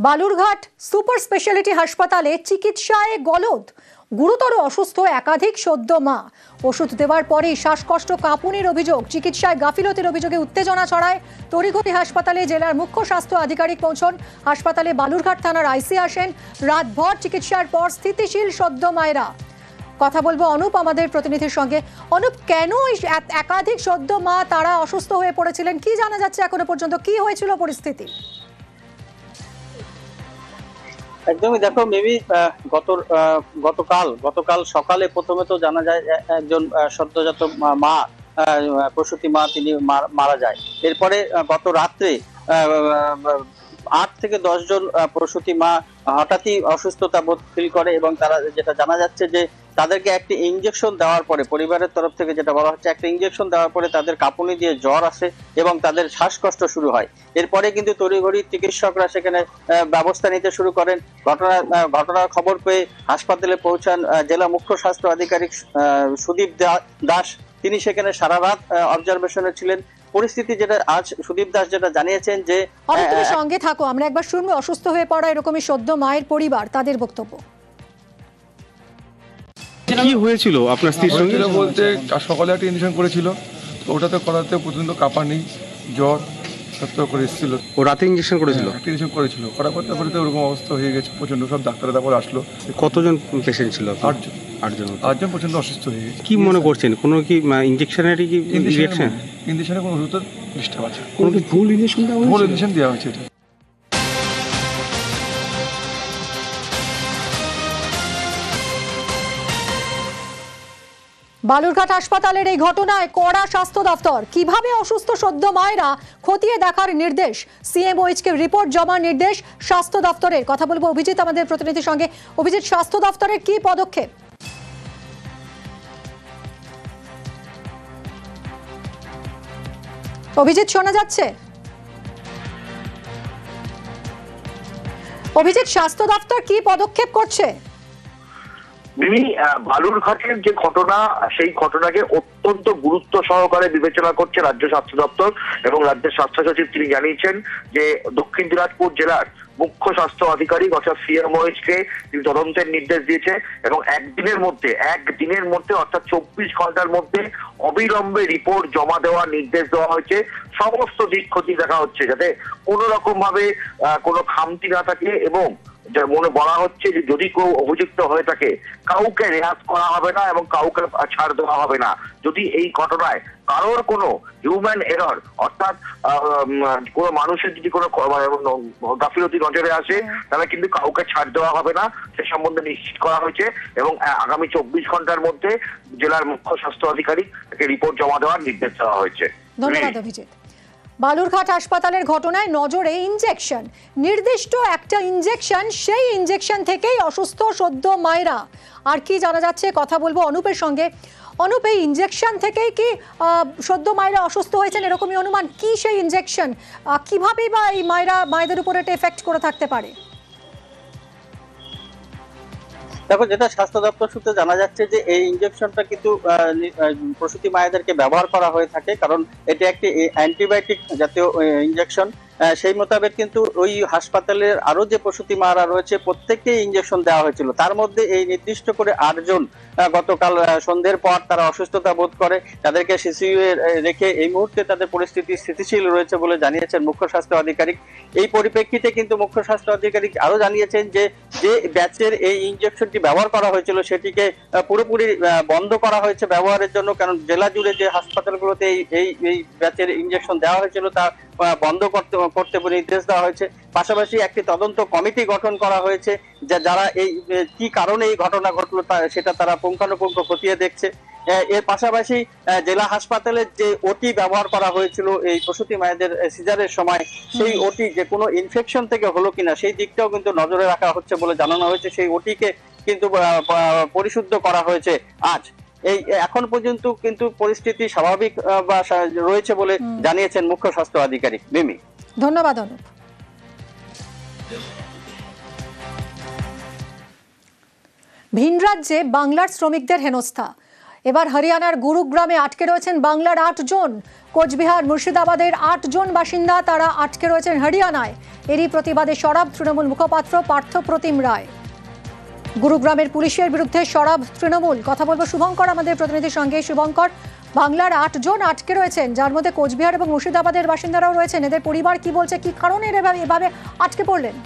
Balurghat super speciality হাসপাতালে চিকিৎসায় গলদ। গুরুতর অসুস্থ একাধিক সদ্য মা। ওষুধ দেওয়ার পরেই শ্বাসকষ্ট, কাঁপুনির অভিযোগ। চিকিৎসায় গাফিলতির অভিযোগে উত্তেজনা ছড়ায়। তড়িঘড়ি হাসপাতালে জেলার মুখ্য স্বাস্থ্য আধিকারিক পৌঁছন। হাসপাতালে বালুরঘাট থানার আইসি আসেন। রাতভর চিকিৎসার পর স্থিতিশীল সদ্য মায়েরা। কথা বলবো অনুপ আমাদের প্রতিনিধির সঙ্গে। অনুপ, কেন একাধিক সদ্য মা তারা অসুস্থ হয়ে পড়েছিলেন, কি জানা যাচ্ছে এখনো পর্যন্ত, কি হয়েছিল পরিস্থিতি? একদমই, দেখো মিমি, গতকাল সকালে প্রথমে তো জানা যায় একজন সদ্যজাত মা, প্রসূতি মা, তিনি মারা যায়। এরপরে গত রাত্রে 8 থেকে 10 জন প্রসূতি মা হঠাৎই অসুস্থতা বোধ ফিল করে এবং তারা যেটা জানা যাচ্ছে যে তাদেরকে একটি ইনজেকশন দেওয়ার পরে, পরিবারের তরফ থেকে যেটা বলা হচ্ছে, একটা ইনজেকশন দেওয়ার পরে তাদের কাঁপুনি দিয়ে জ্বর আসে এবং তাদের শ্বাসকষ্ট শুরু হয়। এরপরে কিন্তু তড়িঘড়ি চিকিৎসকরা সেখানে ব্যবস্থা নিতে শুরু করেন। ঘটনার খবর পেয়ে হাসপাতালে পৌঁছান জেলা মুখ্য স্বাস্থ্য আধিকারিক সুদীপ দাস। তিনি সেখানে সারা রাত অবজারভেশনে ছিলেন। পরিস্থিতি যেটা আজ সুদীপ দাস যেটা জানিয়েছেন যে তুমি সঙ্গে থাকো, আমরা একবার শুনবো অসুস্থ হয়ে পড়া এরকমই সদ্য মায়ের পরিবার, তাদের বক্তব্য। কি হয়েছিল আপনার স্ত্রীর সঙ্গে? বলতে সকালে একটা ইনজেকশন করেছিল, তো ওটাতে করাতে প্রচন্ড কাঁপানি, জ্বর সত্য করে এসেছিল। ও রাতে ইনজেকশন করেছিল? একটা ইনজেকশন করেছিল, করার করতে করতে ওরকম অবস্থা হয়ে গেছে প্রচন্ড। সব ডাক্তাররা তারপর আসলো। কতজন পেশেন্ট ছিল? 8জন প্রচন্ড অসুস্থ হয়ে গেছে। কি মনে করছেন, কোনো কি ইনজেকশনেরই কি রিঅ্যাকশন? ইনজেকশনে কোনো ওষুধের ডিস্টার্ব আছে। কোনো কি ভুল ইনজেকশন দেওয়া হয়েছে? ভুল ইনজেকশন দেওয়া হয়েছে। এটা বালুরঘাট হাসপাতালের এই ঘটনায় কড়া স্বাস্থ্য দফতর। কিভাবে অসুস্থ সদ্য মায়েরা খতিয়ে দেখার নির্দেশ, সিএমওএইচকে রিপোর্ট জমার নির্দেশ স্বাস্থ্য দফতরের। কথা বলবো অভিজিৎ আমাদের প্রতিনিধির সঙ্গে। অভিজিৎ, স্বাস্থ্য দফতরের কি পদক্ষেপ? অভিজিৎ, শোনা যাচ্ছে? অভিজিৎ, স্বাস্থ্য দফতর কি পদক্ষেপ করছে? বালুরঘাটের যে ঘটনা, সেই ঘটনাকে অত্যন্ত গুরুত্ব সহকারে বিবেচনা করছে রাজ্য স্বাস্থ্য দপ্তর এবং রাজ্যের স্বাস্থ্য সচিব। তিনি জানিয়েছেন যে দক্ষিণ দিনাজপুর জেলার মুখ্য স্বাস্থ্য আধিকারিক অর্থাৎ সিএমওএইচ কে তিনি তদন্তের নির্দেশ দিয়েছে এবং একদিনের মধ্যে অর্থাৎ 24 ঘন্টার মধ্যে অবিলম্বে রিপোর্ট জমা দেওয়ার নির্দেশ দেওয়া হয়েছে। সমস্ত দিক খতিয়ে দেখা হচ্ছে যাতে কোনো রকম ভাবে কোনো খামতি না থাকে এবং মনে বলা হচ্ছে যে যদি কেউ অভিযুক্ত হয়ে থাকে কাউকে রেহাত করা হবে না এবং কাউকে ছাড় দেওয়া হবে না। যদি এই ঘটনায় কারোর কোনো হিউম্যান এরর অর্থাৎ কোনো মানুষের যদি কোনো গাফিলতি নজরে আসে তাহলে কিন্তু কাউকে ছাড় দেওয়া হবে না, সে সম্বন্ধে নিশ্চিত করা হয়েছে এবং আগামী 24 ঘন্টার মধ্যে জেলার মুখ্য স্বাস্থ্য আধিকারিক তাকে রিপোর্ট জমা দেওয়ার নির্দেশ দেওয়া হয়েছে। ধন্যবাদ অভিজিৎ। বালুরঘাট হাসপাতালের ঘটনায় নজরে ইনজেকশন, নির্দিষ্ট একটা ইনজেকশন, সেই ইনজেকশন থেকেই অসুস্থ সদ্য মায়েরা। আর কি জানা যাচ্ছে কথা বলবো অনুপের সঙ্গে। অনুপ, এই ইনজেকশন থেকেই কি সদ্য মায়েরা অসুস্থ হয়েছেন এরকমই অনুমান? কি সেই ইনজেকশন, কিভাবে বা এই মায়েদের উপর এটা এফেক্ট করে থাকতে পারে? দেখো, যেটা স্বাস্থ্য দপ্তর সূত্রে জানা যাচ্ছে যে এই ইনজেকশনটা কিন্তু প্রসূতি মায়েদেরকে ব্যবহার করা হয়ে থাকে, কারণ এটি একটি অ্যান্টিবায়োটিক জাতীয় ইনজেকশন। সেই মোতাবেক কিন্তু ওই হাসপাতালের আরো যে প্রসূতি মারা রয়েছে প্রত্যেককে ইনজেকশন দেওয়া হয়েছিল। তার মধ্যে এই নির্দিষ্ট করে 8 জন গতকাল সন্ধ্যের পর তারা অসুস্থতা বোধ করে, তাদেরকে সিসিইউ এ রেখে এই মুহূর্তে তাদের পরিস্থিতি স্থিতিশীল রয়েছে বলে জানিয়েছেন মুখ্য স্বাস্থ্য আধিকারিক। এই পরিপ্রেক্ষিতে কিন্তু মুখ্য স্বাস্থ্য আধিকারিক আরো জানিয়েছেন যে যে ব্যাচের এই ইনজেকশনটি ব্যবহার করা হয়েছিল সেটিকে পুরোপুরি বন্ধ করা হয়েছে ব্যবহারের জন্য, কারণ জেলা জুড়ে যে হাসপাতালগুলোতে এই ব্যাচের ইনজেকশন দেওয়া হয়েছিল তা বন্ধ করতে নির্দেশ দেওয়া হয়েছে। পাশাপাশি একটি তদন্ত কমিটি গঠন করা হয়েছে যারা এই কি কারণে এই ঘটনা ঘটলো সেটা তারা পুঙ্খানুপুঙ্খ খতিয়ে দেখছে। এর পাশাপাশি জেলা হাসপাতালে যে ওটি ব্যবহার করা হয়েছিল এই প্রসূতি মায়েদের সিজারের সময়, সেই ওটি যে কোনো ইনফেকশন থেকে হলো কিনা সেই দিকটাও কিন্তু নজরে রাখা হচ্ছে বলে জানানো হয়েছে। সেই ওটিকে কিন্তু পরিশুদ্ধ করা হয়েছে আজ। এই এখন পর্যন্ত কিন্তু পরিস্থিতি স্বাভাবিক বা রয়েছে বলে জানিয়েছেন মুখ্য স্বাস্থ্য আধিকারিক। মিমি, ধন্যবাদ অনুপ। ভিন রাজ্যে বাংলার শ্রমিকদের হেনস্থা। এবার হরিয়ানার গুরুগ্রামে আটকে রয়েছেন বাংলার 8 জন। কোচবিহার মুর্শিদাবাদের 8 জন বাসিন্দা তারা আটকে রয়েছেন হরিয়ানায়। এরই প্রতিবাদে সরব তৃণমূল মুখপাত্র পার্থ প্রতিম রায়। গুরুগ্রামের পুলিশের বিরুদ্ধে সরব তৃণমূল। কথা বলবো শুভঙ্কর আমাদের প্রতিনিধির সঙ্গে। শুভঙ্কর, বাংলার 8 জন আটকে রয়েছেন, যার মধ্যে কোচবিহার এবং মুর্শিদাবাদের বাসিন্দারাও রয়েছেন। এদের পরিবার কি বলছে, কি কারণে এভাবে আটকে পড়লেন?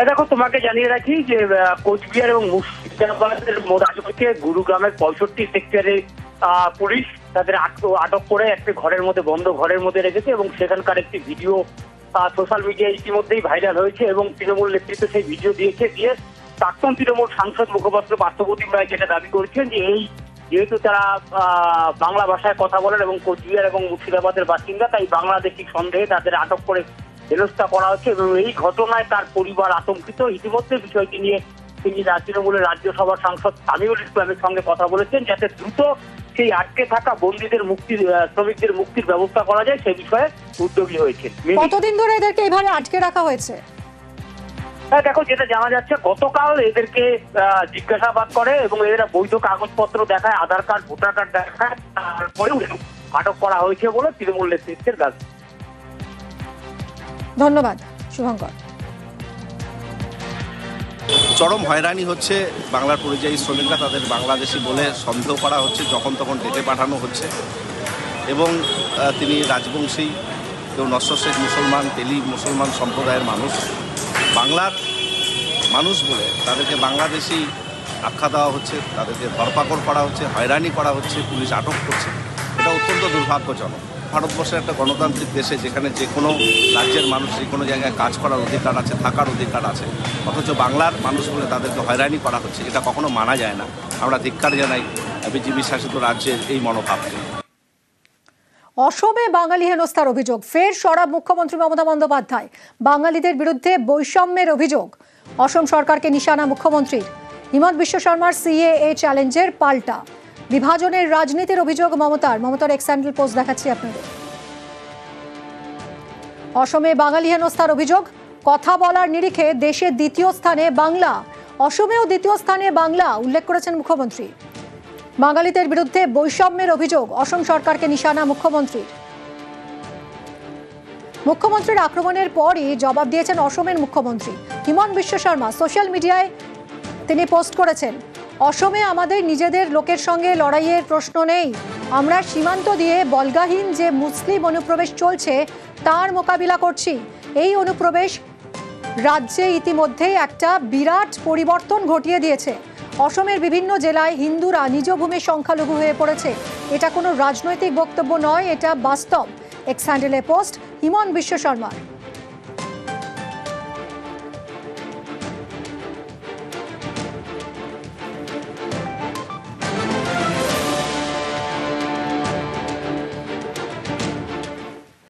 দেখো, তোমাকে জানিয়ে রাখি যে কোচবিহার এবং মুর্শিদাবাদের মোদাজকে গুরুগ্রামের 65 সেক্টরে পুলিশ তাদের আটক করে একটি ঘরের মধ্যে, বন্ধ ঘরের মধ্যে রেখেছে এবং সেখানকার একটি ভিডিও সোশ্যাল মিডিয়ায় ইতিমধ্যেই ভাইরাল হয়েছে এবং তৃণমূল নেতৃত্ব সেই ভিডিও দিয়ে প্রাক্তন তৃণমূল সাংসদ মুখপাত্র পার্থ প্রতিম রায় যেটা দাবি করেছেন যে যেহেতু তারা বাংলা ভাষায় কথা বলেন এবং কোচবিহার এবং মুর্শিদাবাদের বাসিন্দা, তাই বাংলাদেশি সন্দেহে তাদের আটক করে হেনস্থা করা হচ্ছে এবং এই ঘটনায় তার পরিবার আতঙ্কিত। ইতিমধ্যে বিষয়টি নিয়ে তিনি তৃণমূলের রাজ্যসভার সাংসদ সামিউল ইসলামের সঙ্গে কথা বলেছেন যাতে দ্রুত সেই আটকে থাকা বন্দীদের শ্রমিকদের মুক্তির ব্যবস্থা করা যায়, সে বিষয়ে উদ্যোগী হয়েছে। কতদিন ধরে এদেরকে এইভাবে আটকে রাখা হয়েছে? হ্যাঁ, দেখো, যেটা জানা যাচ্ছে গতকাল এদেরকে জিজ্ঞাসাবাদ করে এবং এরা বৈধ কাগজপত্র দেখায়, আধার কার্ড, ভোটার কার্ড দেখায়, তারপরেও আটক করা হয়েছে বলে তৃণমূল নেতৃত্বের দাবি। ধন্যবাদ শুভঙ্কর। চরম হয়রানি হচ্ছে বাংলার পরিযায়ী শ্রমিকরা, তাদের বাংলাদেশি বলে সন্দেহ করা হচ্ছে, যখন তখন ডেকে পাঠানো হচ্ছে এবং তিনি রাজবংশী, কেউ নস্র শেখ মুসলমান, তেলি মুসলমান সম্প্রদায়ের মানুষ, বাংলার মানুষ বলে তাদেরকে বাংলাদেশি আখ্যা দেওয়া হচ্ছে, তাদেরকে ধরপাকড় করা হচ্ছে, হয়রানি করা হচ্ছে, পুলিশ আটক করছে। এটা অত্যন্ত দুর্ভাগ্যজনক। ভারতবর্ষের একটা গণতান্ত্রিক দেশে যেখানে যে কোনো রাজ্যের মানুষ যে কোনো জায়গায় কাজ করার অধিকার আছে, থাকার অধিকার আছে, অথচ বাংলার মানুষ বলে তাদেরকে হয়রানি করা হচ্ছে, এটা কখনো মানা যায় না। আমরা ধিক্কার জানাই বিজেপি শাসিত রাজ্যের এই মনোভাবকে। অসমে বাঙালি হেনস্থার অভিযোগ ফের সরব মুখ্যমন্ত্রী মমতা বন্দ্যোপাধ্যায়। বাঙালিদের বিরুদ্ধে বৈষম্যের অভিযোগ। অসম সরকারকে নিশানা মুখ্যমন্ত্রীর। হিমন্ত বিশ্ব শর্মার সিএএ চ্যালেঞ্জের পাল্টা। বিভাজনের রাজনীতির অভিযোগ মমতার এক্স হ্যান্ডেল পোস্ট দেখাচ্ছি আপনাদের। অসমে বাঙালি হেনস্থার অভিযোগ। কথা বলার নিরিখে দেশে দ্বিতীয় স্থানে বাংলা, অসমেও দ্বিতীয় স্থানে বাংলা উল্লেখ করেছেন মুখ্যমন্ত্রী। বাঙালিদের বিরুদ্ধে বৈষম্যের অভিযোগ, অসম সরকারকে নিশানা মুখ্যমন্ত্রীর। মুখ্যমন্ত্রীর আক্রমণের পরই জবাব দিয়েছেন অসমের মুখ্যমন্ত্রী হিমন্ত বিশ্ব শর্মা। সোশ্যাল মিডিয়ায় তিনি পোস্ট করেছেন, অসমে আমাদের নিজেদের লোকের সঙ্গে লড়াইয়ের প্রশ্ন নেই। আমরা সীমান্ত দিয়ে বল্গাহীন যে মুসলিম অনুপ্রবেশ চলছে তার মোকাবিলা করছি। এই অনুপ্রবেশ রাজ্যে ইতিমধ্যেই একটা বিরাট পরিবর্তন ঘটিয়ে দিয়েছে। অসমের বিভিন্ন জেলায় হিন্দুরা নিজ ভূমির সংখ্যালঘু হয়ে পড়েছে। এটা কোনো রাজনৈতিক বক্তব্য নয়, এটা বাস্তব। এক্স হ্যান্ডেলে পোস্ট হিমন্ত বিশ্ব শর্মার।